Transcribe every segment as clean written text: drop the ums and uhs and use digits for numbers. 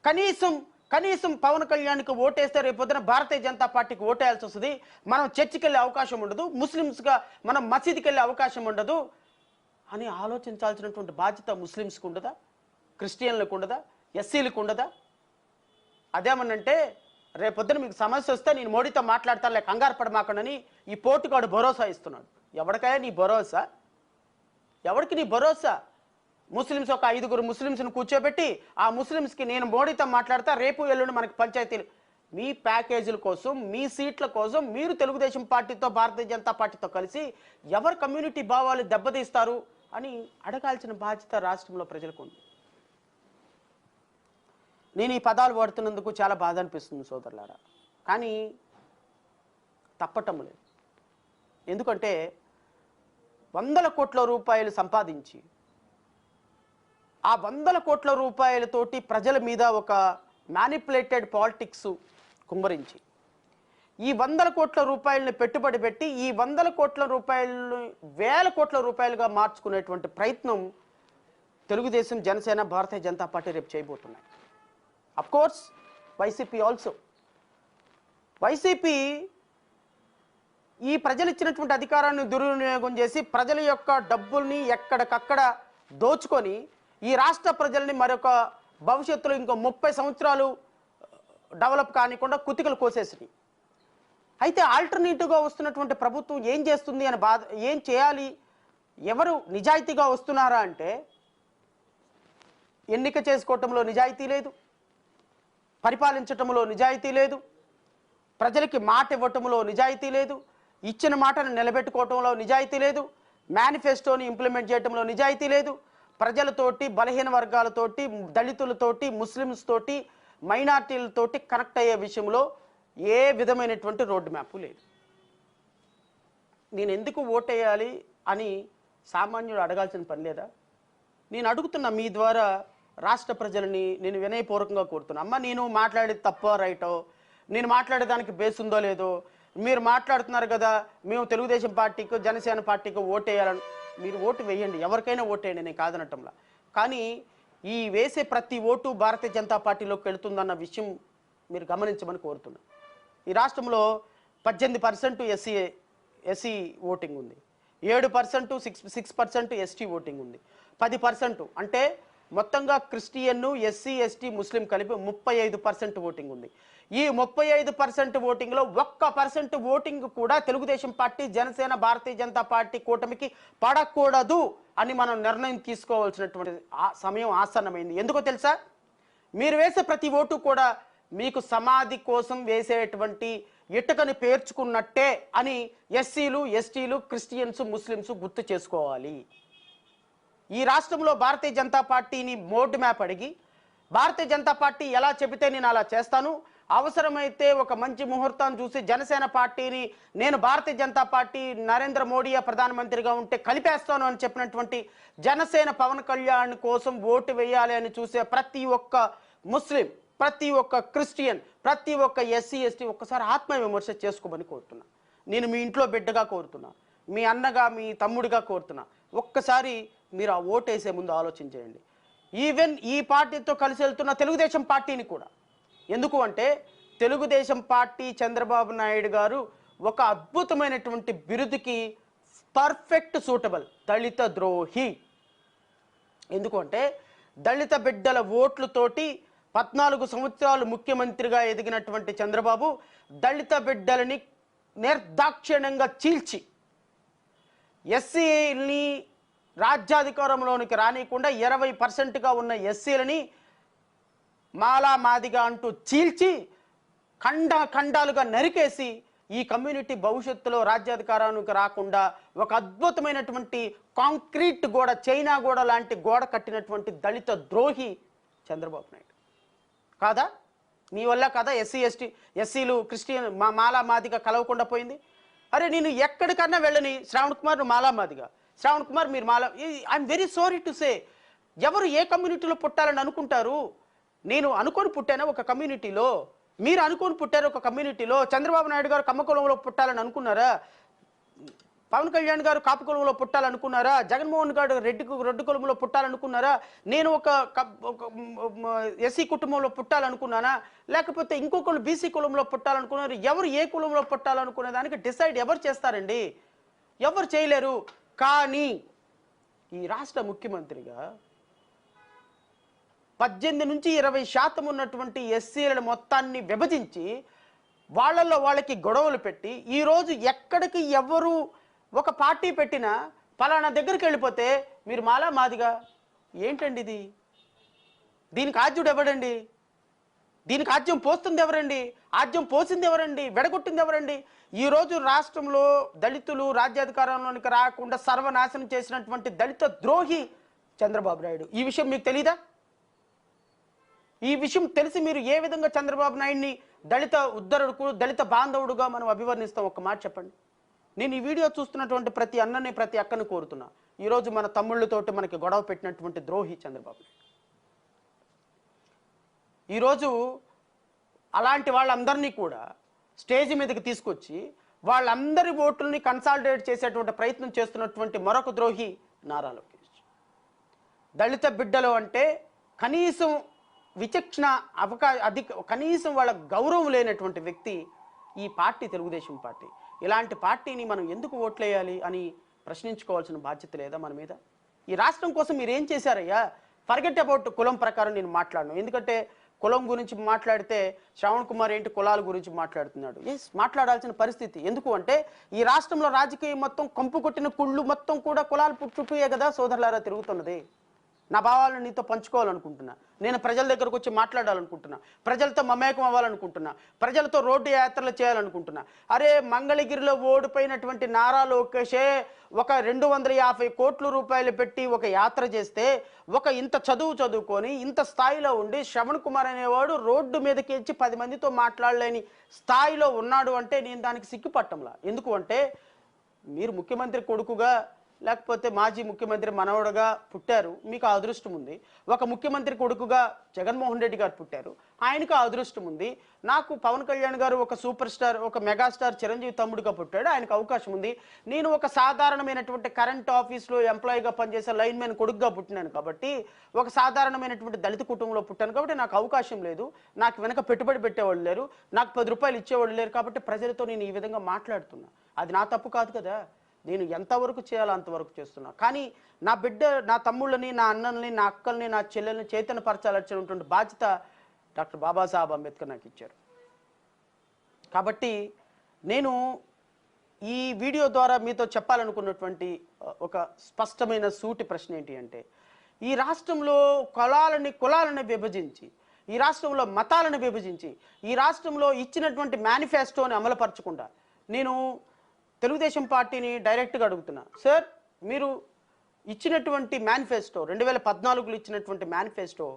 కనీసం కనీసం పవన్ కళ్యాణ్కి ఓటేస్తే రేపొద్దున భారతీయ జనతా పార్టీకి ఓటేయాల్సి వస్తుంది, మనం చర్చికి వెళ్ళే అవకాశం ఉండదు, ముస్లిమ్స్గా మనం మసీదుకి వెళ్ళే అవకాశం ఉండదు అని ఆలోచించాల్సినటువంటి బాధ్యత ముస్లిమ్స్కి ఉండదా, క్రిస్టియన్లకు ఉండదా, ఎస్సీలకు ఉండదా? అదేమనంటే రేపొద్దున మీకు సమస్య వస్తే నేను మోడీతో మాట్లాడతాను, లేక కంగారు పడమాకండి ఈ పోటుగాడు భరోసా ఇస్తున్నాడు. ఎవరికైనా నీ భరోసా? ఎవరికి నీ భరోసా? ముస్లిమ్స్ ఒక 5 ముస్లిమ్స్ని కూర్చోబెట్టి ఆ ముస్లిమ్స్కి నేను మోడీతో మాట్లాడతా, రేపు ఎల్లుండి మనకి పంచాయతీలు, మీ ప్యాకేజీల కోసం, మీ సీట్ల కోసం మీరు తెలుగుదేశం పార్టీతో భారతీయ జనతా పార్టీతో కలిసి ఎవరు కమ్యూనిటీ భావాలు దెబ్బతీస్తారు అని అడగాల్సిన బాధ్యత రాష్ట్రంలో ప్రజలకు ఉంది. నేను ఈ పదాలు వాడుతున్నందుకు చాలా బాధ అనిపిస్తుంది సోదరులారా, కానీ తప్పటం లేదు. ఎందుకంటే 100 కోట్ల రూపాయలు సంపాదించి ఆ 100 కోట్ల రూపాయలతోటి ప్రజల మీద ఒక మ్యానిపులేటెడ్ పాలిటిక్స్ కుమ్మరించి ఈ 100 కోట్ల రూపాయలని పెట్టుబడి పెట్టి ఈ 100 కోట్ల రూపాయలను 1000 కోట్ల రూపాయలుగా మార్చుకునేటువంటి ప్రయత్నం తెలుగుదేశం, జనసేన, భారతీయ జనతా పార్టీ రేపు చేయబోతున్నాయి. Of course YCP also. YCP ఈ ప్రజలు ఇచ్చినటువంటి అధికారాన్ని దుర్వినియోగం చేసి ప్రజల యొక్క డబ్బుల్ని ఎక్కడికక్కడ దోచుకొని ఈ రాష్ట్ర ప్రజల్ని మరొక భవిష్యత్తులో ఇంకో 30 సంవత్సరాలు డెవలప్ కానికుండా కుతికలు కోసేసినాయి. అయితే ఆల్టర్నేటివ్గా వస్తున్నటువంటి ప్రభుత్వం ఏం చేస్తుంది అని బాధ, ఏం చేయాలి, ఎవరు నిజాయితీగా వస్తున్నారా అంటే ఎన్నిక చేసుకోవటంలో నిజాయితీ లేదు, పరిపాలించటంలో నిజాయితీ లేదు, ప్రజలకి మాట ఇవ్వటంలో నిజాయితీ లేదు, ఇచ్చిన మాటను నిలబెట్టుకోవటంలో నిజాయితీ లేదు, మేనిఫెస్టోని ఇంప్లిమెంట్ చేయటంలో నిజాయితీ లేదు, ప్రజలతోటి, బలహీన వర్గాలతోటి, దళితులతోటి, ముస్లిమ్స్ తోటి, మైనార్టీలతోటి కనెక్ట్ అయ్యే విషయంలో ఏ విధమైనటువంటి రోడ్ మ్యాప్ లేదు. నేను ఎందుకు ఓటేయాలి అని సామాన్యుడు అడగాల్సిన పని లేదా? నేను అడుగుతున్నా మీ ద్వారా రాష్ట్ర ప్రజలని నేను వినయపూర్వకంగా కోరుతున్నా. అమ్మ, నేను మాట్లాడేది తప్పో రైటో, నేను మాట్లాడేదానికి బేస్ ఉందో లేదో, మీరు మాట్లాడుతున్నారు కదా మేము తెలుగుదేశం పార్టీకి, జనసేన పార్టీకి ఓటేయాలని, మీరు ఓటు వేయండి, ఎవరికైనా ఓటేయండి, నేను కాదనటంలా. కానీ ఈ వేసే ప్రతి ఓటు భారతీయ జనతా పార్టీలోకి వెళుతుందన్న విషయం మీరు గమనించమని కోరుతున్నా. ఈ రాష్ట్రంలో 18% ఎస్సీ ఓటింగ్ ఉంది, 7% 6% ఎస్టీ ఓటింగ్ ఉంది, 10% అంటే మొత్తంగా క్రిస్టియన్ను, ఎస్సీ, ఎస్టీ, ముస్లిం కలిపి 35% ఓటింగ్ ఉంది. ఈ 35% ఓటింగ్లో 1% ఓటింగ్ కూడా తెలుగుదేశం పార్టీ, జనసేన, భారతీయ జనతా పార్టీ కూటమికి పడకూడదు అని మనం నిర్ణయం తీసుకోవాల్సినటువంటి సమయం ఆసన్నమైంది. ఎందుకో తెలుసా? మీరు వేసే ప్రతి ఓటు కూడా మీకు సమాధి కోసం వేసేటువంటి ఇటుకని పేర్చుకున్నట్టే అని ఎస్సీలు, ఎస్టీలు, క్రిస్టియన్స్, ముస్లిమ్స్ గుర్తు చేసుకోవాలి. ఈ రాష్ట్రంలో భారతీయ జనతా పార్టీని మోడ్ మ్యాప్ అడిగి భారతీయ జనతా పార్టీ ఎలా చెబితే నేను అలా చేస్తాను, అవసరమైతే ఒక మంచి ముహూర్తాన్ని చూసి జనసేన పార్టీని నేను భారతీయ జనతా పార్టీ నరేంద్ర మోడీ ప్రధానమంత్రిగా ఉంటే కలిపేస్తాను అని చెప్పినటువంటి జనసేన పవన్ కళ్యాణ్ కోసం ఓటు వేయాలి అని చూసే ప్రతి ఒక్క ముస్లిం, ప్రతి ఒక్క క్రిస్టియన్, ప్రతి ఒక్క ఎస్సీ, ఎస్టీ ఒక్కసారి ఆత్మవిమర్శ చేసుకోమని కోరుతున్నా. నేను మీ ఇంట్లో బిడ్డగా కోరుతున్నా, మీ అన్నగా, మీ తమ్ముడిగా కోరుతున్నా. ఒక్కసారి మీరు ఆ ఓటు వేసే ముందు ఆలోచించేయండి. ఈవెన్ ఈ పార్టీతో కలిసి వెళ్తున్న తెలుగుదేశం పార్టీని కూడా. ఎందుకు అంటే తెలుగుదేశం పార్టీ, చంద్రబాబు నాయుడు గారు ఒక అద్భుతమైనటువంటి బిరుదుకి పర్ఫెక్ట్ సూటబుల్, దళిత ద్రోహి. ఎందుకు అంటే దళిత బిడ్డల ఓట్లతోటి 14 సంవత్సరాలు ముఖ్యమంత్రిగా ఎదిగినటువంటి చంద్రబాబు దళిత బిడ్డలని నిర్దాక్షిణ్యంగా చీల్చి ఎస్సీని రాజ్యాధికారంలోనికి రానియకుండా 20%గా ఉన్న ఎస్సీలని మాలా మాదిగా అంటూ చీల్చి ఖండాలుగా నరికేసి ఈ కమ్యూనిటీ భవిష్యత్తులో రాజ్యాధికారానికి రాకుండా ఒక అద్భుతమైనటువంటి కాంక్రీట్ గోడ, చైనా గోడ లాంటి గోడ కట్టినటువంటి దళిత ద్రోహి చంద్రబాబు నాయుడు కాదా? మీ వల్ల కదా ఎస్సీలు, క్రిస్టియన్, మాలా మాదిగా కలవకుండా పోయింది. అరే నేను ఎక్కడికన్నా వెళ్ళని, శ్రావణ్ కుమార్ నువ్వు మాలా మాదిగా, శ్రావణ్ కుమార్ మీరు మాలా, I'm very sorry to say, ఎవరు ఏ కమ్యూనిటీలో పుట్టాలని అనుకుంటారు? నేను అనుకొని పుట్టాను ఒక కమ్యూనిటీలో, మీరు అనుకొని పుట్టారు ఒక కమ్యూనిటీలో. చంద్రబాబు నాయుడు గారు కమ్మకులంలో పుట్టాలని అనుకున్నారా? పవన్ కళ్యాణ్ గారు కాపు కులంలో పుట్టాలనుకున్నారా? జగన్మోహన్ గారు రెడ్డి కులంలో పుట్టాలనుకున్నారా? నేను ఒక ఎస్సీ కుటుంబంలో పుట్టాలనుకున్నానా? లేకపోతే ఇంకొకరు బీసీ కులంలో పుట్టాలనుకున్నారు? ఎవరు ఏ కులంలో పుట్టాలనుకునే దానికి డిసైడ్ ఎవరు చేస్తారండి? ఎవరు చేయలేరు. కానీ ఈ రాష్ట్ర ముఖ్యమంత్రిగా 18 నుంచి 20% ఉన్నటువంటి ఎస్సీలను మొత్తాన్ని విభజించి వాళ్ళల్లో వాళ్ళకి గొడవలు పెట్టి ఈరోజు ఎక్కడికి ఎవరు ఒక పార్టీ పెట్టినా పలానా దగ్గరికి వెళ్ళిపోతే మీరు మాలా మాదిగా ఏంటండి ఇది? దీనికి ఆద్యుడు ఎవడండి? దీనికి ఆద్యం పోస్తుంది ఎవరండి? ఆద్యం పోసింది ఎవరండి? వెడగొట్టింది ఎవరండి? ఈరోజు రాష్ట్రంలో దళితులు రాజ్యాధికారంలోనికి రాకుండా సర్వనాశనం చేసినటువంటి దళిత ద్రోహి చంద్రబాబు నాయుడు. ఈ విషయం మీకు తెలీదా? ఈ విషయం తెలిసి మీరు ఏ విధంగా చంద్రబాబు నాయుడిని దళిత ఉద్ధరుడుకు దళిత బాంధవుడుగా మనం అభివర్ణిస్తాం? ఒక్క మాట చెప్పండి. నేను ఈ వీడియో చూస్తున్నటువంటి ప్రతి అన్నని ప్రతి అక్కని కోరుతున్నా, ఈరోజు మన తమ్ముళ్ళతోటి మనకి గొడవ పెట్టినటువంటి ద్రోహి చంద్రబాబు నాయుడు. ఈరోజు అలాంటి వాళ్ళందరినీ కూడా స్టేజ్ మీదకి తీసుకొచ్చి వాళ్ళందరి ఓట్లని కన్సాలిడేట్ చేసేటువంటి ప్రయత్నం చేస్తున్నటువంటి మరొక ద్రోహి నారా లోకేష్. దళిత బిడ్డలు అంటే కనీసం విచక్షణ కనీసం వాళ్ళ గౌరవం లేనటువంటి వ్యక్తి ఈ పార్టీ, తెలుగుదేశం పార్టీ. ఇలాంటి పార్టీని మనం ఎందుకు ఓట్లేయాలి అని ప్రశ్నించుకోవాల్సిన బాధ్యత లేదా మన మీద? ఈ రాష్ట్రం కోసం మీరు ఏం చేశారయ్యా? ఫర్గెట్ అబౌట్ కులం ప్రకారం నేను మాట్లాడను, ఎందుకంటే కులం గురించి మాట్లాడితే శ్రవణ్ కుమార్ ఏంటి కులాల గురించి మాట్లాడుతున్నాడు. మాట్లాడాల్సిన పరిస్థితి. ఎందుకు అంటే ఈ రాష్ట్రంలో రాజకీయం మొత్తం కంపు కొట్టిన కుళ్ళు మొత్తం కూడా కులాల చుట్టూయే కదా సోదరులారా తిరుగుతున్నది. నా భావాలను నీతో పంచుకోవాలనుకుంటున్నా, నేను ప్రజల దగ్గరకు వచ్చి మాట్లాడాలనుకుంటున్నా, ప్రజలతో మమేకం అవ్వాలనుకుంటున్నా, ప్రజలతో రోడ్డు యాత్రలు చేయాలనుకుంటున్నా. అరే మంగళగిరిలో ఓడిపోయినటువంటి నారా లోకేషే ఒక 250 కోట్ల రూపాయలు పెట్టి ఒక యాత్ర చేస్తే, ఒక ఇంత చదువుకొని ఇంత స్థాయిలో ఉండి శ్రవణ్ కుమార్ అనేవాడు రోడ్డు మీదకి వచ్చి 10 మందితో మాట్లాడలేని స్థాయిలో ఉన్నాడు అంటే నేను దానికి సిగ్గుపట్టంలా. ఎందుకు అంటే మీరు ముఖ్యమంత్రి కొడుకుగా లేకపోతే మాజీ ముఖ్యమంత్రి మనవడుగా పుట్టారు, మీకు ఆ అదృష్టం ఉంది. ఒక ముఖ్యమంత్రి కొడుకుగా జగన్మోహన్ రెడ్డి గారు పుట్టారు, ఆయనకు ఆ అదృష్టం ఉంది. నాకు పవన్ కళ్యాణ్ గారు ఒక సూపర్ స్టార్, ఒక మెగాస్టార్ చిరంజీవి తమ్ముడిగా పుట్టాడు, ఆయనకు అవకాశం ఉంది. నేను ఒక సాధారణమైనటువంటి కరెంట్ ఆఫీస్లో ఎంప్లాయీగా పనిచేసే లైన్మెన్ కొడుకుగా పుట్టినాను కాబట్టి, ఒక సాధారణమైనటువంటి దళిత కుటుంబంలో పుట్టాను కాబట్టి నాకు అవకాశం లేదు, నాకు వెనక పెట్టుబడి పెట్టేవాళ్ళు లేరు, నాకు 10 రూపాయలు ఇచ్చేవాళ్ళు లేరు. కాబట్టి ప్రజలతో నేను ఈ విధంగా మాట్లాడుతున్నా. అది నా తప్పు కాదు కదా. నేను ఎంతవరకు చేయాలో అంతవరకు చేస్తున్నా. కానీ నా బిడ్డ, నా తమ్ముళ్ళని, నా అన్నల్ని, నా అక్కల్ని, నా చెల్లెల్ని చైతన్యపరచాల్సినటువంటి బాధ్యత డాక్టర్ బాబాసాహెబ్ అంబేద్కర్ నాకు ఇచ్చారు. కాబట్టి నేను ఈ వీడియో ద్వారా మీతో చెప్పాలనుకున్నటువంటి ఒక స్పష్టమైన సూటి ప్రశ్న ఏంటి అంటే, ఈ రాష్ట్రంలో కులాలని విభజించి, ఈ రాష్ట్రంలో మతాలను విభజించి, ఈ రాష్ట్రంలో ఇచ్చినటువంటి మేనిఫెస్టోని అమలుపరచకుండా నేను తెలుగుదేశం పార్టీని డైరెక్ట్గా అడుగుతున్నా, సార్ మీరు ఇచ్చినటువంటి మేనిఫెస్టో 2014లో ఇచ్చినటువంటి మేనిఫెస్టో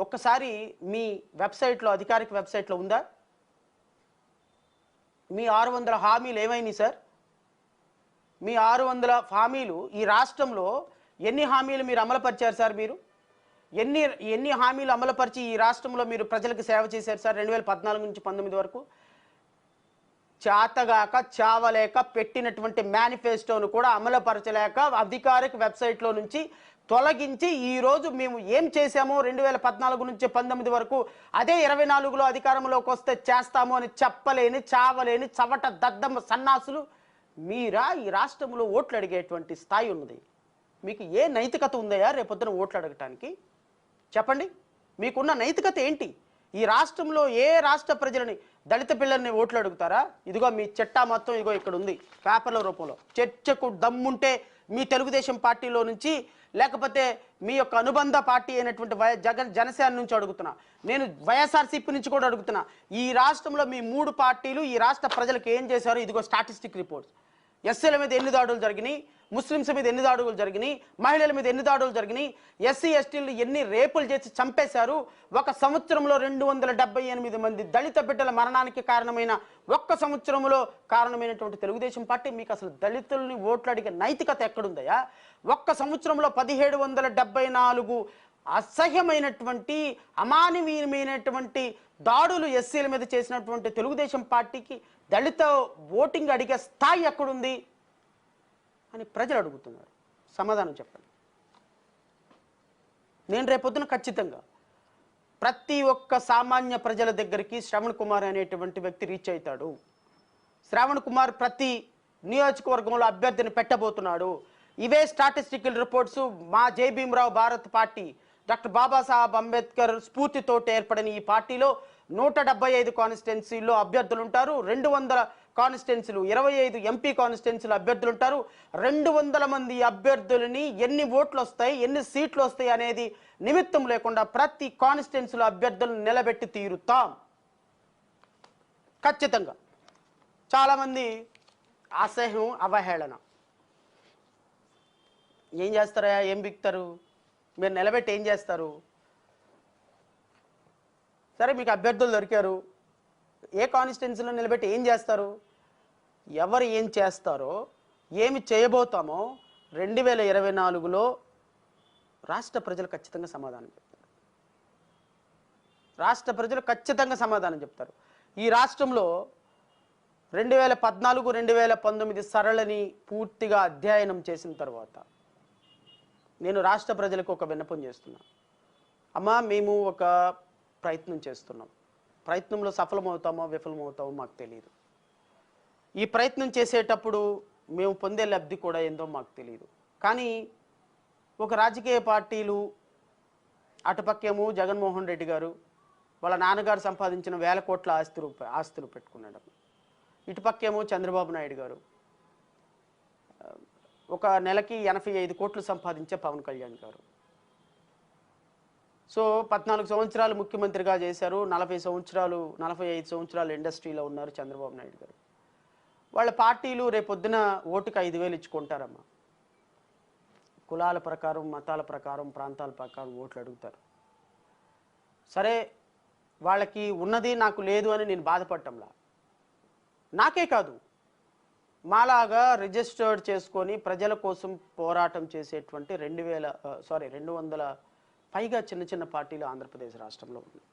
ఒక్కసారి మీ వెబ్సైట్లో, అధికారిక వెబ్సైట్లో ఉందా? మీ 600 హామీలు ఏమైనాయి సార్? మీ 600 హామీలు ఈ రాష్ట్రంలో ఎన్ని హామీలు మీరు అమలుపరిచారు సార్? మీరు ఎన్ని హామీలు అమలుపరిచి ఈ రాష్ట్రంలో మీరు ప్రజలకు సేవ చేశారు సార్ 2014 నుంచి 19 వరకు? చేతగాక చావలేక పెట్టినటువంటి మేనిఫెస్టోను కూడా అమలుపరచలేక అధికారిక వెబ్సైట్లో నుంచి తొలగించి ఈరోజు మేము ఏం చేశామో 2014 నుంచి 19 వరకు అదే 24లో అధికారంలోకి వస్తే చేస్తాము అని చెప్పలేని, చావలేని చవట దద్దమ్మ సన్నాసులు మీరా ఈ రాష్ట్రంలో ఓట్లు అడిగేటువంటి స్థాయి ఉన్నది. మీకు ఏ నైతికత ఉందయా రేపొద్దున ఓట్లు అడగటానికి? చెప్పండి, మీకున్న నైతికత ఏంటి? ఈ రాష్ట్రంలో ఏ రాష్ట్ర ప్రజలని, దళిత పిల్లల్ని ఓట్లు అడుగుతారా? ఇదిగో మీ చట్టా మొత్తం ఇదిగో ఇక్కడ ఉంది పేపర్ల రూపంలో. చర్చకు దమ్ముంటే మీ తెలుగుదేశం పార్టీలో నుంచి, లేకపోతే మీ యొక్క అనుబంధ పార్టీ అయినటువంటి జనసేన నుంచి అడుగుతున్నా, నేను వైఎస్ఆర్సీపీ నుంచి కూడా అడుగుతున్నా. ఈ రాష్ట్రంలో మీ 3 పార్టీలు ఈ రాష్ట్ర ప్రజలకు ఏం చేశారో ఇదిగో స్టాటిస్టిక్ రిపోర్ట్స్. ఎస్సీల మీద ఎన్ని దాడులు జరిగినాయి, ముస్లిమ్స్ మీద ఎన్ని దాడులు జరిగినాయి, మహిళల మీద ఎన్ని దాడులు జరిగినాయి, ఎస్సీ ఎస్టీలు ఎన్ని రేపులు చేసి చంపేశారు, ఒక సంవత్సరంలో 278 మంది దళిత బిడ్డల మరణానికి కారణమైన, ఒక్క సంవత్సరంలో కారణమైనటువంటి తెలుగుదేశం పార్టీ మీకు అసలు దళితుల్ని ఓట్లు అడిగే నైతికత ఎక్కడుందయా? ఒక్క సంవత్సరంలో 1774 అసహ్యమైనటువంటి అమానవీయమైనటువంటి దాడులు ఎస్సీల మీద చేసినటువంటి తెలుగుదేశం పార్టీకి దళిత ఓటింగ్ అడిగే స్థాయి ఎక్కడుంది? అని ప్రజలు అడుగుతున్నారు. సమాధానం చెప్పండి. నేను రేపొద్దున ఖచ్చితంగా ప్రతి ఒక్క సామాన్య ప్రజల దగ్గరికి శ్రవణ్ కుమార్ అనేటువంటి వ్యక్తి రీచ్ అవుతాడు. శ్రవణ్ కుమార్ ప్రతి నియోజకవర్గంలో అభ్యర్థిని పెట్టబోతున్నాడు. ఇవే స్టాటిస్టికల్ రిపోర్ట్స్ మా జై భీమరావు భారత్ పార్టీ డాక్టర్ బాబాసాహెబ్ అంబేద్కర్ స్ఫూర్తితో ఏర్పడిన ఈ పార్టీలో 175 కాన్స్టిట్యున్సీల్లో అభ్యర్థులు ఉంటారు. 200 కాన్స్టిట్యున్సీలు, 25 ఎంపీ కాన్స్టిట్యున్సీలు అభ్యర్థులు ఉంటారు. 200 మంది అభ్యర్థులని ఎన్ని ఓట్లు వస్తాయి, ఎన్ని సీట్లు వస్తాయి అనేది నిమిత్తం లేకుండా ప్రతి కాన్స్టిట్యున్సీలో అభ్యర్థులను నిలబెట్టి తీరుతాం ఖచ్చితంగా. చాలామంది అసహ్యం, అవహేళన. ఏం చేస్తారా, ఏం బిక్తారు, మీరు నిలబెట్టి ఏం చేస్తారు? సరే, మీకు అభ్యర్థులు దొరికారు, ఏ కాన్స్టిట్యున్సీలో నిలబెట్టి ఏం చేస్తారు? ఎవరు ఏం చేస్తారో, ఏమి చేయబోతామో 2024లో రాష్ట్ర ప్రజలు ఖచ్చితంగా సమాధానం చెప్తారు. రాష్ట్ర ప్రజలు ఖచ్చితంగా సమాధానం చెప్తారు. ఈ రాష్ట్రంలో 2014, 2019 సరళని పూర్తిగా అధ్యయనం చేసిన తర్వాత నేను రాష్ట్ర ప్రజలకు ఒక విన్నపం చేస్తున్నా. అమ్మా, మేము ఒక ప్రయత్నం చేస్తున్నాం. ప్రయత్నంలో సఫలమవుతామో విఫలమవుతామో మాకు తెలియదు. ఈ ప్రయత్నం చేసేటప్పుడు మేము పొందే లబ్ధి కూడా ఏందో మాకు తెలియదు. కానీ ఒక రాజకీయ పార్టీలు, అటుపక్కేమో జగన్మోహన్ రెడ్డి గారు వాళ్ళ నాన్నగారు సంపాదించిన 1000 కోట్ల ఆస్తులు పెట్టుకున్నాడు. ఇటుపక్కేమో చంద్రబాబు నాయుడు గారు ఒక నెలకి 85 కోట్లు సంపాదించే పవన్ కళ్యాణ్ గారు. సో 14 సంవత్సరాలు ముఖ్యమంత్రిగా చేశారు. 45 సంవత్సరాలు ఇండస్ట్రీలో ఉన్నారు చంద్రబాబు నాయుడు గారు. వాళ్ళ పార్టీలు రేపొద్దున ఓటుకు 5,000 ఇచ్చుకుంటారమ్మా. కులాల ప్రకారం, మతాల ప్రకారం, ప్రాంతాల ప్రకారం ఓట్లు అడుగుతారు. సరే, వాళ్ళకి ఉన్నది నాకు లేదు అని నేను బాధపడటంలా. నాకే కాదు, మాలాగా రిజిస్టర్డ్ చేసుకొని ప్రజల కోసం పోరాటం చేసేటువంటి 200 పైగా చిన్న చిన్న పార్టీలు ఆంధ్రప్రదేశ్ రాష్ట్రంలో ఉన్నాయి.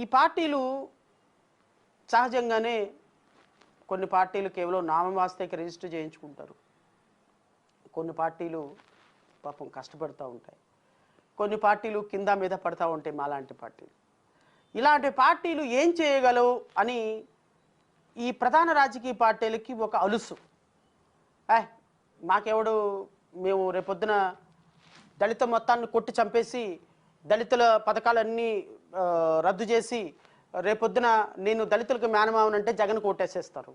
ఈ పార్టీలు సహజంగానే కొన్ని పార్టీలు కేవలం నామవాస్తేకి రిజిస్టర్ చేయించుకుంటారు. కొన్ని పార్టీలు పాపం కష్టపడుతూ ఉంటాయి. కొన్ని పార్టీలు కింద మీద పడుతూ ఉంటాయి. మాలాంటి పార్టీలు, ఇలాంటి పార్టీలు ఏం చేయగలవు అని ఈ ప్రధాన రాజకీయ పార్టీలకి ఒక అలుసు. మాకెవడు, మేము రేపొద్దున దళిత మొత్తాన్ని కొట్టి చంపేసి దళితుల పథకాలన్నీ రద్దు చేసి రేపొద్దున నేను దళితులకు మేనమావనంటే జగన్ కోటేసేస్తారు.